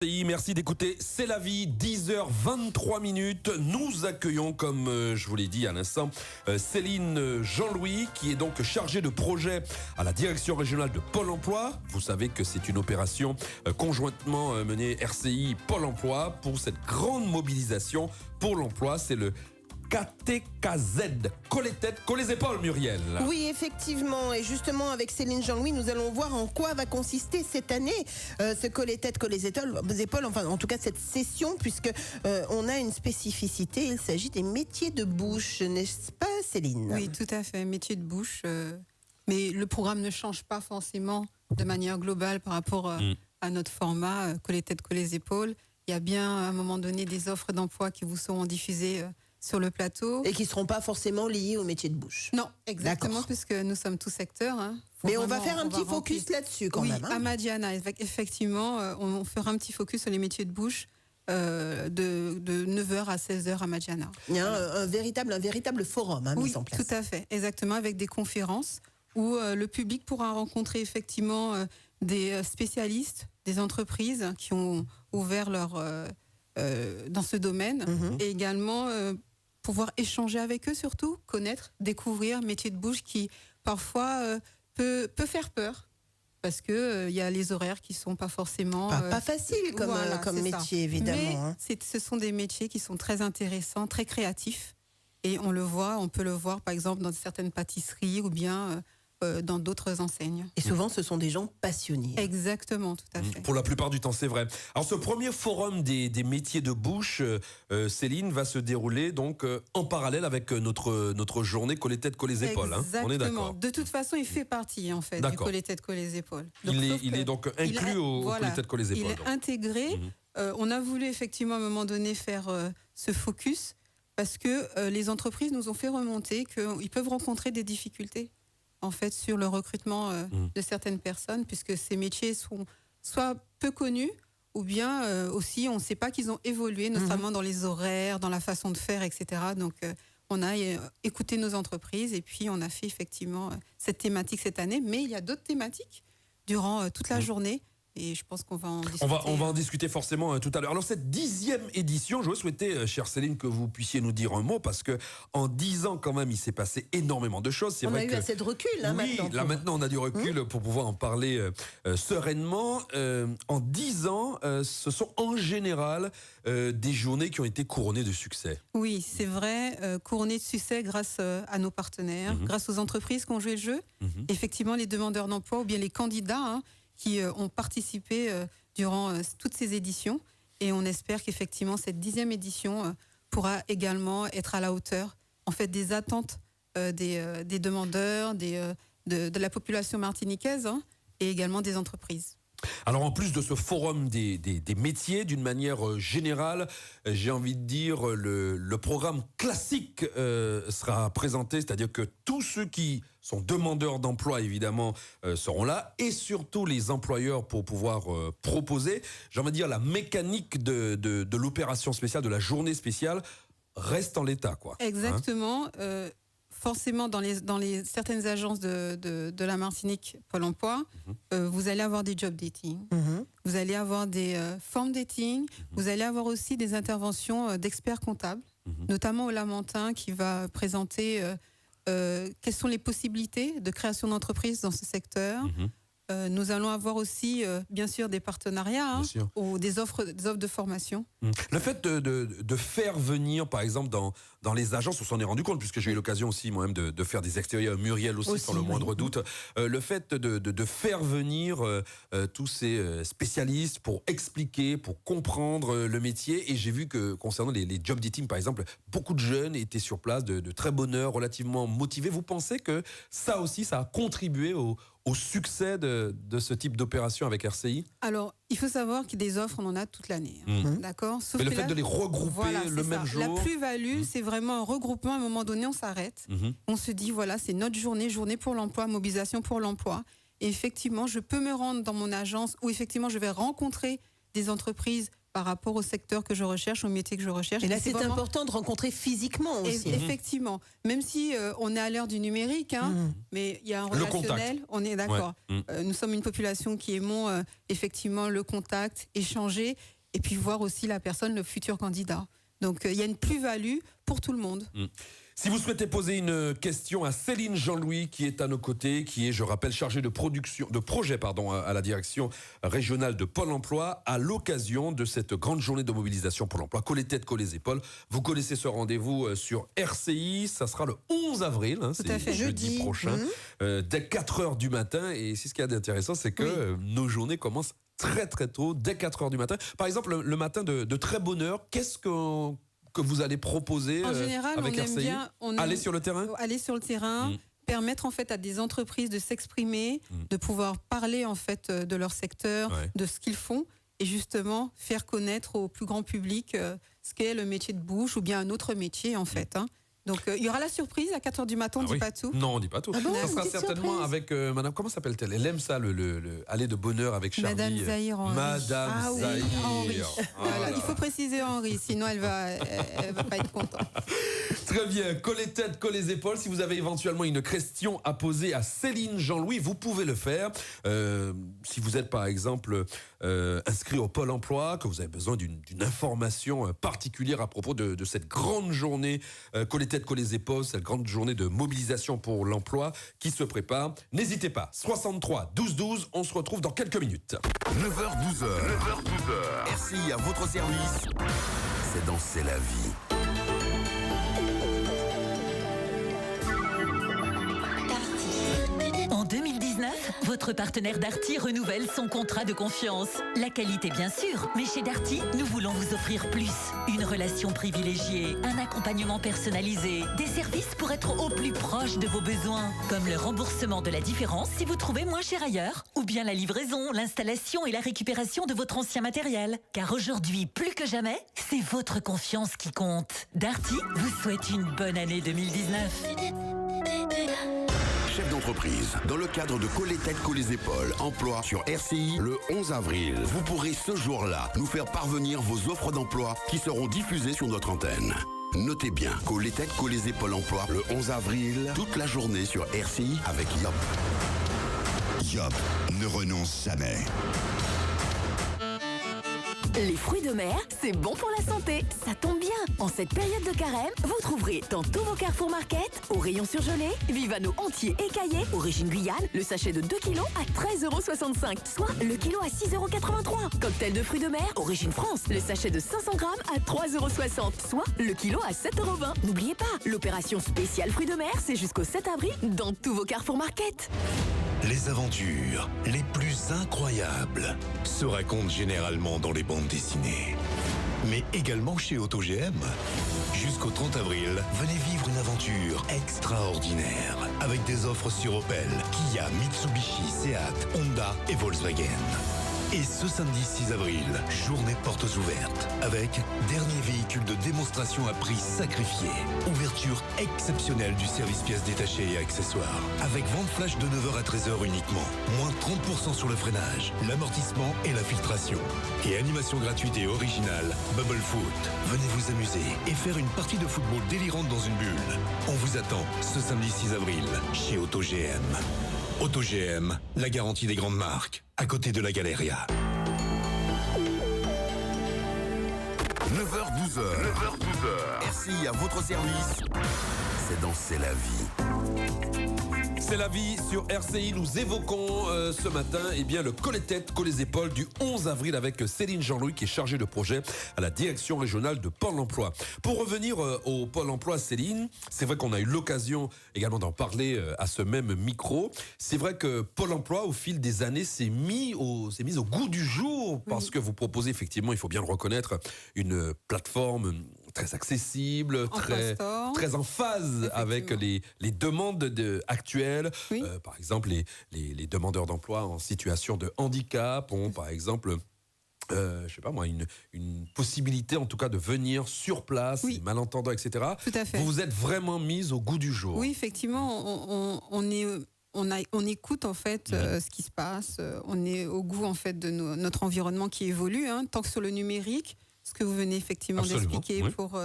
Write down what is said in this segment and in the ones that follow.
Merci d'écouter C'est la vie, 10h23. Nous accueillons, comme je vous l'ai dit à l'instant, Céline Jean-Louis, qui est donc chargée de projet à la direction régionale de Pôle emploi. Vous savez que c'est une opération conjointement menée RCI Pôle emploi pour cette grande mobilisation pour l'emploi. C'est le KTKZ, Coller tête, coller les épaules, Muriel. Oui, effectivement. Et justement, avec Céline Jean-Louis, nous allons voir en quoi va consister cette année ce coller tête, coller les épaules, enfin, en tout cas, cette session, puisque on a une spécificité. Il s'agit des métiers de bouche, n'est-ce pas, Céline? Oui, tout à fait, métiers de bouche. Mais le programme ne change pas forcément de manière globale par rapport à notre format, coller tête, coller les épaules. Il y a bien, à un moment donné, des offres d'emploi qui vous seront diffusées sur le plateau. Et qui ne seront pas forcément liés au métier de bouche. Non, exactement, puisque nous sommes tous secteurs. Hein. Mais on va faire un petit focus là-dessus quand même. Oui, à Madiana, effectivement, on fera un petit focus sur les métiers de bouche de 9h à 16h à Madiana. Il y a un véritable forum mis en place. Oui, tout à fait, exactement, avec des conférences où le public pourra rencontrer effectivement des spécialistes, des entreprises qui ont ouvert leur... dans ce domaine, et également pouvoir échanger avec eux, surtout connaître, découvrir métier de bouche qui parfois peut faire peur, parce que y a les horaires qui sont pas forcément pas faciles comme métier, évidemment. Mais ce sont des métiers qui sont très intéressants, très créatifs, et on peut le voir par exemple dans certaines pâtisseries ou bien dans d'autres enseignes. Et souvent, ce sont des gens passionnés. Exactement, tout à fait. Pour la plupart du temps, c'est vrai. Alors, ce premier forum des métiers de bouche, Céline, va se dérouler donc en parallèle avec notre journée coller tête, coller les épaules. Exactement. On est d'accord. De toute façon, il fait partie en fait du coller tête, coller les épaules. Donc, il est donc inclus au coller tête, coller les épaules. Il est intégré. On a voulu effectivement à un moment donné faire ce focus parce que les entreprises nous ont fait remonter qu'ils peuvent rencontrer des difficultés en fait sur le recrutement de certaines personnes, puisque ces métiers sont soit peu connus ou bien aussi on ne sait pas qu'ils ont évolué, notamment dans les horaires, dans la façon de faire, etc. Donc on a écouté nos entreprises et puis on a fait effectivement cette thématique cette année, mais il y a d'autres thématiques durant toute la journée. Et je pense qu'on va en discuter. On va en discuter forcément tout à l'heure. Alors cette 10e édition, je souhaitais, chère Céline, que vous puissiez nous dire un mot, parce que en 10 ans quand même, il s'est passé énormément de choses. On a eu assez de recul maintenant. Là maintenant, on a du recul pour pouvoir en parler sereinement. En 10 ans, ce sont en général des journées qui ont été couronnées de succès. Oui, c'est vrai, couronnées de succès grâce à nos partenaires, grâce aux entreprises qui ont joué le jeu. Effectivement, les demandeurs d'emploi ou bien les candidats qui ont participé durant toutes ces éditions. Et on espère qu'effectivement, cette 10e édition pourra également être à la hauteur en fait, des attentes des demandeurs, de la population martiniquaise et également des entreprises. Alors en plus de ce forum des métiers, d'une manière générale, j'ai envie de dire le programme classique sera présenté, c'est-à-dire que tous ceux qui sont demandeurs d'emploi évidemment seront là, et surtout les employeurs pour pouvoir proposer. J'ai envie de dire la mécanique de l'opération spéciale, de la journée spéciale reste en l'état, quoi. Exactement. Forcément, dans certaines agences de la Martinique, Pôle emploi, vous allez avoir des job dating, vous allez avoir des formes dating, vous allez avoir aussi des interventions d'experts comptables, notamment au Lamentin qui va présenter quelles sont les possibilités de création d'entreprise dans ce secteur. Nous allons avoir aussi, bien sûr, des partenariats ou des offres de formation. Le fait de faire venir, par exemple, dans les agences, on s'en est rendu compte, puisque j'ai eu l'occasion aussi moi-même de faire des extérieurs, Muriel aussi sans le moindre doute, le fait de faire venir tous ces spécialistes pour expliquer, pour comprendre le métier, et j'ai vu que concernant les job dating, par exemple, beaucoup de jeunes étaient sur place, de très bonne heure, relativement motivés. Vous pensez que ça aussi, ça a contribué au succès de ce type d'opération avec RCI? Alors, il faut savoir que des offres, on en a toute l'année. D'accord. Mais le fait de les regrouper le même jour... La plus-value, c'est vraiment un regroupement. À un moment donné, on s'arrête. On se dit, voilà, c'est notre journée pour l'emploi, mobilisation pour l'emploi. Et effectivement, je peux me rendre dans mon agence où effectivement, je vais rencontrer des entreprises par rapport au secteur que je recherche, au métier que je recherche. Et là, Et c'est vraiment- important de rencontrer physiquement aussi. Effectivement, même si on est à l'ère du numérique, mais il y a un Le relationnel, on est d'accord. Ouais. Nous sommes une population qui aimons effectivement le contact, échanger, et puis voir aussi la personne, le futur candidat. Donc il y a une plus-value pour tout le monde. Si vous souhaitez poser une question à Céline Jean-Louis, qui est à nos côtés, qui est, je rappelle, chargée de projet à la direction régionale de Pôle emploi, à l'occasion de cette grande journée de mobilisation pour l'emploi, collez tête, collez épaules. Vous connaissez ce rendez-vous sur RCI, ça sera le 11 avril, Tout à fait. c'est jeudi prochain, dès 4h du matin. Et ici, ce qui est intéressant, c'est que nos journées commencent très très tôt, dès 4h du matin. Par exemple, le matin de très bonne heure, qu'est-ce que vous allez proposer En général, avec on aime RCI? bien Aller sur le terrain? aller sur le terrain, permettre en fait à des entreprises de s'exprimer, de pouvoir parler en fait de leur secteur, Ouais. de ce qu'ils font, et justement faire connaître au plus grand public ce qu'est le métier de bouche ou bien un autre métier en fait. Donc il y aura la surprise à 4h du matin, on ne dit pas tout. Non, on dit pas tout. Ah bon, ça une sera petite certainement surprise. avec madame, comment s'appelle-t-elle? Elle aime ça, le aller de bonne heure avec Charlie. Madame Zahir Henry. Madame Ah oui, Zahir. Henri. Voilà, Voilà. il faut préciser Henri, sinon elle va pas être contente. Très bien, collez tête, collez épaules. Si vous avez éventuellement une question à poser à Céline Jean-Louis, vous pouvez le faire. Si vous êtes par exemple inscrit au Pôle emploi, que vous avez besoin d'une information particulière à propos de cette grande journée collez tête, collez épaules, cette grande journée de mobilisation pour l'emploi qui se prépare, n'hésitez pas. 63 12 12, on se retrouve dans quelques minutes. 9h-12h. 9h-12h. RCI à votre service. C'est dans C'est la vie. En 2019, votre partenaire Darty renouvelle son contrat de confiance. La qualité bien sûr, mais chez Darty, nous voulons vous offrir plus. Une relation privilégiée, un accompagnement personnalisé, des services pour être au plus proche de vos besoins, comme le remboursement de la différence si vous trouvez moins cher ailleurs, ou bien la livraison, l'installation et la récupération de votre ancien matériel. Car aujourd'hui, plus que jamais, c'est votre confiance qui compte. Darty vous souhaite une bonne année 2019. Chef d'entreprise, dans le cadre de Collez tête, collez épaules, emploi sur RCI le 11 avril. Vous pourrez ce jour-là nous faire parvenir vos offres d'emploi qui seront diffusées sur notre antenne. Notez bien, Collez tête, collez épaules, emploi le 11 avril, toute la journée sur RCI avec Yop. Yop ne renonce jamais. Les fruits de mer, c'est bon pour la santé. Ça tombe bien. En cette période de carême, vous trouverez dans tous vos Carrefour Market, au rayon surgelé, Vivano entier écaillé, origine Guyane, le sachet de 2 kg à 13,65 €, soit le kilo à 6,83 €. Cocktail de fruits de mer, origine France, le sachet de 500 grammes à 3,60 €, soit le kilo à 7,20 €. N'oubliez pas, l'opération spéciale fruits de mer, c'est jusqu'au 7 avril dans tous vos Carrefour Market. Les aventures les plus incroyables se racontent généralement dans les bandes dessinées. Mais également chez AutoGM. Jusqu'au 30 avril, venez vivre une aventure extraordinaire avec des offres sur Opel, Kia, Mitsubishi, Seat, Honda et Volkswagen. Et ce samedi 6 avril, journée portes ouvertes, avec dernier véhicule de démonstration à prix sacrifié. Ouverture exceptionnelle du service pièces détachées et accessoires. Avec vente flash de 9h à 13h uniquement. Moins 30% sur le freinage, l'amortissement et la filtration. Et animation gratuite et originale, Bubble Foot. Venez vous amuser et faire une partie de football délirante dans une bulle. On vous attend ce samedi 6 avril chez AutoGM. AutoGM, la garantie des grandes marques, à côté de la Galeria. 9h-12h. 9h-12h. RCI à votre service. C'est dans C'est la vie. C'est la vie sur RCI. Nous évoquons ce matin le collez tête, collez épaules du 11 avril avec Céline Jean-Louis qui est chargée de projet à la direction régionale de Pôle emploi. Pour revenir au Pôle emploi, Céline, c'est vrai qu'on a eu l'occasion également d'en parler à ce même micro. C'est vrai que Pôle emploi, au fil des années, s'est mis au goût du jour parce que vous proposez effectivement, il faut bien le reconnaître, une plateforme très accessible, très en phase avec les demandes actuelles. Oui. Par exemple, les demandeurs d'emploi en situation de handicap ont, par exemple, je sais pas moi, une possibilité en tout cas de venir sur place, Oui. les malentendants, etc. Tout à fait. Vous vous êtes vraiment mise au goût du jour. Oui, effectivement, on on écoute en fait ce qui se passe. On est au goût en fait de notre environnement qui évolue. Tant que sur le numérique, ce que vous venez effectivement d'expliquer pour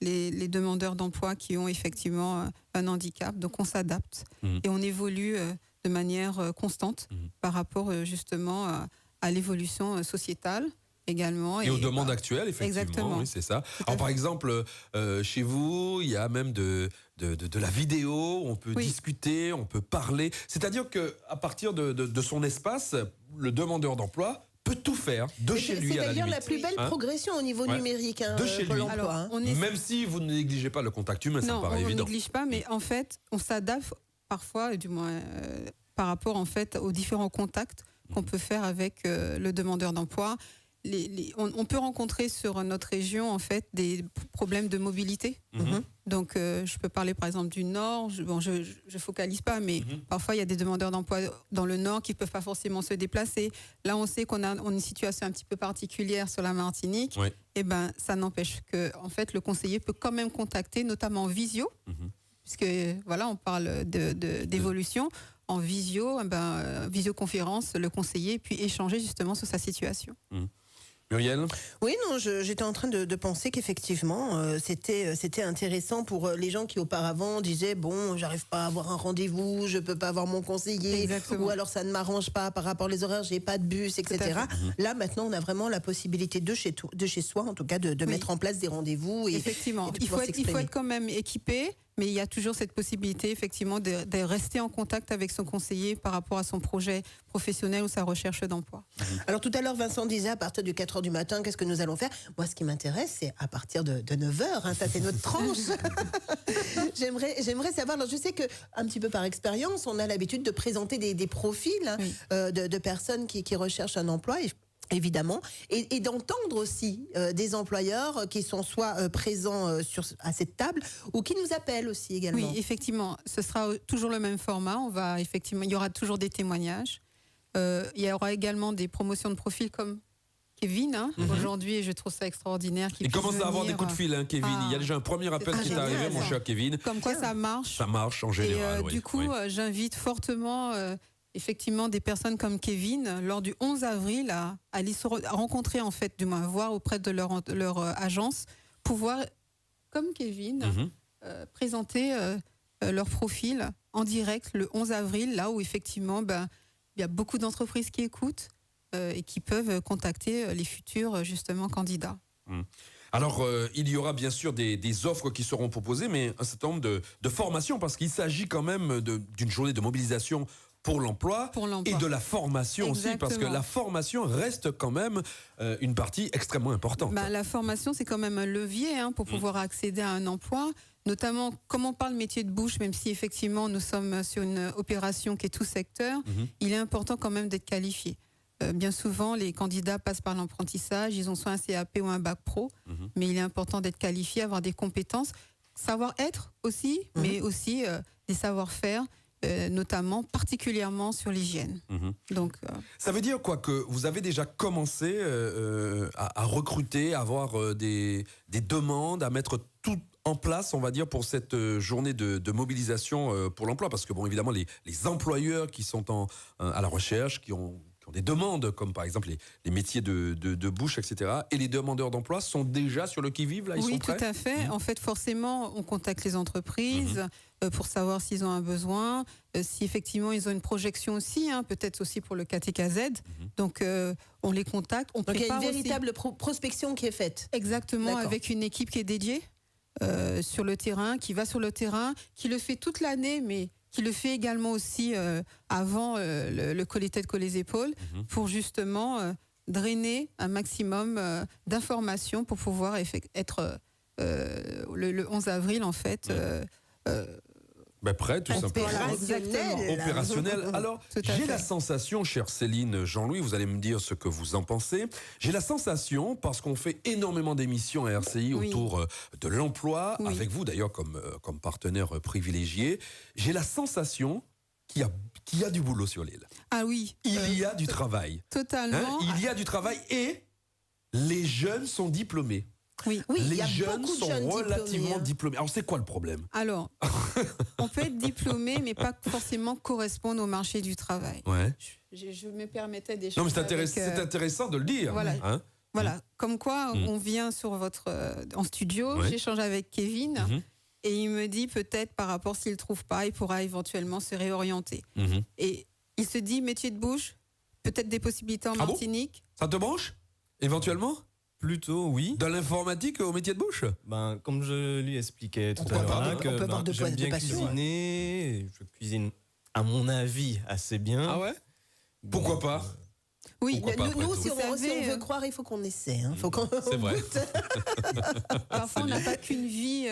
les demandeurs d'emploi qui ont effectivement un handicap. Donc on s'adapte et on évolue de manière constante par rapport justement à l'évolution sociétale également. Et aux demandes actuelles, effectivement. Exactement. Oui, c'est ça. Alors par exemple, chez vous, il y a même de la vidéo, on peut discuter, on peut parler. C'est-à-dire qu'à partir de son espace, le demandeur d'emploi peut tout faire de chez lui à la limite. C'est d'ailleurs la plus belle progression au niveau numérique. De chez lui. Alors, même si vous ne négligez pas le contact humain, ça me paraît évident. Non, on ne néglige pas, mais en fait, on s'adapte parfois, du moins par rapport en fait aux différents contacts qu'on peut faire avec le demandeur d'emploi. On peut rencontrer sur notre région en fait des problèmes de mobilité. Donc je peux parler par exemple du Nord. Je focalise pas, mais parfois il y a des demandeurs d'emploi dans le Nord qui peuvent pas forcément se déplacer. Là on sait qu'on a une situation un petit peu particulière sur la Martinique. Et ben ça n'empêche que en fait le conseiller peut quand même contacter, notamment en visio, puisque voilà on parle d'évolution. En visio, visioconférence, le conseiller, puis échanger justement sur sa situation. Muriel ? Oui, non, j'étais en train de penser qu'effectivement, c'était intéressant pour les gens qui auparavant disaient bon, j'arrive pas à avoir un rendez-vous, je peux pas avoir mon conseiller, ou alors ça ne m'arrange pas par rapport aux horaires, j'ai pas de bus, etc. Là, maintenant, on a vraiment la possibilité de chez soi, en tout cas, de mettre en place des rendez-vous. Effectivement, il faut être quand même équipé. Mais il y a toujours cette possibilité, effectivement, de rester en contact avec son conseiller par rapport à son projet professionnel ou sa recherche d'emploi. Alors, tout à l'heure, Vincent disait, à partir de 4h du matin, qu'est-ce que nous allons faire ? Moi, ce qui m'intéresse, c'est à partir de 9h. Ça, c'est notre tranche. J'aimerais savoir. Alors, je sais que, un petit peu par expérience, on a l'habitude de présenter des profils de personnes qui recherchent un emploi. Évidemment, et d'entendre aussi des employeurs qui sont soit présents à cette table ou qui nous appellent aussi également. Oui, effectivement, ce sera toujours le même format. Il y aura toujours des témoignages. Il y aura également des promotions de profils comme Kevin, aujourd'hui, et je trouve ça extraordinaire. Il commence à avoir des coups de fil, Kevin. Il y a déjà un premier appel qui est arrivé, mon cher Kevin. Comme quoi ça marche. Ça marche en général. Et du coup, j'invite fortement effectivement des personnes comme Kevin lors du 11 avril à aller se rencontrer en fait, du moins voir auprès de leur agence, pouvoir comme Kevin présenter leur profil en direct le 11 avril, là où effectivement il y a beaucoup d'entreprises qui écoutent et qui peuvent contacter les futurs justement candidats. Alors, il y aura bien sûr des offres qui seront proposées, mais un certain nombre de formations, parce qu'il s'agit quand même d'une journée de mobilisation pour l'emploi et de la formation aussi, parce que la formation reste quand même une partie extrêmement importante. La formation, c'est quand même un levier pour pouvoir accéder à un emploi, notamment comme on parle métier de bouche, même si effectivement nous sommes sur une opération qui est tout secteur, il est important quand même d'être qualifié. Bien souvent, les candidats passent par l'apprentissage, ils ont soit un CAP ou un bac pro, mais il est important d'être qualifié, avoir des compétences, savoir-être aussi, mais aussi des savoir-faire, notamment particulièrement sur l'hygiène. Donc, ça veut dire quoi, que vous avez déjà commencé à recruter, à avoir des demandes, à mettre tout en place, on va dire, pour cette journée de mobilisation pour l'emploi, parce que bon, évidemment, les employeurs qui sont à la recherche, qui ont des demandes, comme par exemple les métiers de bouche, etc. Et les demandeurs d'emploi sont déjà sur le qui-vive, là, ils sont prêts ? Oui, tout à fait. En fait, forcément, on contacte les entreprises pour savoir s'ils ont un besoin, si effectivement ils ont une projection aussi, peut-être aussi pour le KTKZ. Donc, on les contacte. Donc, il y a une véritable prospection qui est faite. Exactement, avec une équipe qui est dédiée sur le terrain, qui va sur le terrain, qui le fait toute l'année, mais qui le fait également aussi avant le coller tête, coller épaules, pour justement drainer un maximum d'informations pour pouvoir être le 11 avril, en fait. Prêt, tout simplement. Opérationnel. Alors, j'ai la sensation, chère Céline, Jean-Louis, vous allez me dire ce que vous en pensez. J'ai la sensation, parce qu'on fait énormément d'émissions à RCI autour de l'emploi, avec vous d'ailleurs comme partenaire privilégié, j'ai la sensation qu'il y a du boulot sur l'île. Ah oui. Il y a du travail. Totalement. Il y a du travail et les jeunes sont diplômés. Oui, les jeunes sont relativement diplômés. Alors, c'est quoi le problème ? Alors, On peut être diplômé, mais pas forcément correspondre au marché du travail. Ouais. Je me permettais d'échanger. Non, mais c'est intéressant de le dire. Voilà. Hein. Voilà, comme quoi on vient sur votre en studio, Ouais. j'échange avec Kevin Mhm. et il me dit peut-être par rapport s'il ne trouve pas, il pourra éventuellement se réorienter. Mhm. Et il se dit métier de bouche, peut-être des possibilités en Ah bon Martinique. Ça te branche éventuellement Plutôt, oui. de l'informatique au métier de bouche? Ben, comme je lui expliquais tout On peut à l'heure, avoir là, de- que on peut avoir de j'aime bien passion, cuisiner. Je cuisine, à mon avis, assez bien. Ah ouais? Pourquoi Donc, pas? Oui, Pourquoi pas, après Nous, tout. si Vous on savez, veut croire, il faut qu'on essaie. Hein. Faut qu'on C'est vrai. goûte. parfois on n'a pas qu'une vie.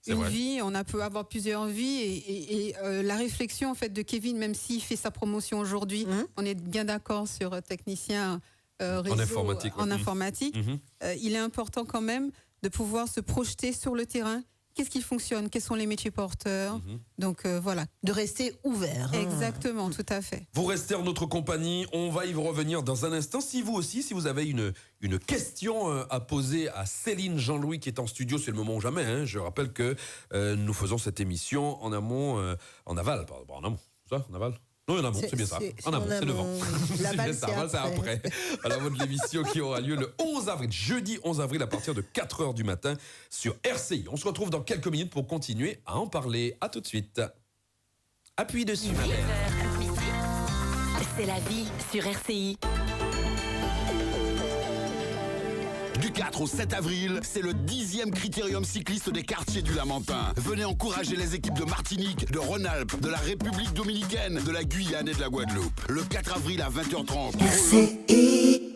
C'est Une vrai. vie, peut avoir plusieurs vies et la réflexion en fait de Kevin, même s'il fait sa promotion aujourd'hui, on est bien d'accord sur technicien réseau, informatique, ouais. en informatique. Mhm. Il est important quand même de pouvoir se projeter sur le terrain. Qu'est-ce qui fonctionne? Quels sont les métiers porteurs? Donc voilà. De rester ouvert. hein. Exactement, tout à fait. Vous restez en notre compagnie, on va y revenir dans un instant. Si vous aussi, si vous avez une question à poser à Céline Jean-Louis qui est en studio, c'est le moment ou jamais. Hein. Je rappelle que nous faisons cette émission en amont, en aval, pardon, en amont, ça, en aval. Non, en amont, c'est bien ça. En amont, c'est devant. L'aval, C'est bien ça, aval, c'est après. À la mode de l'émission qui aura lieu le 11 avril, jeudi 11 avril à partir de 4h du matin sur RCI. On se retrouve dans quelques minutes pour continuer à en parler. À tout de suite. Appuie dessus, ma mère. 9h à midi, c'est la vie sur RCI. Du 4 au 7 avril, c'est le 10e critérium cycliste des quartiers du Lamentin. Venez encourager les équipes de Martinique, de Rhône-Alpes, de la République dominicaine, de la Guyane et de la Guadeloupe. Le 4 avril à 20h30. RCI.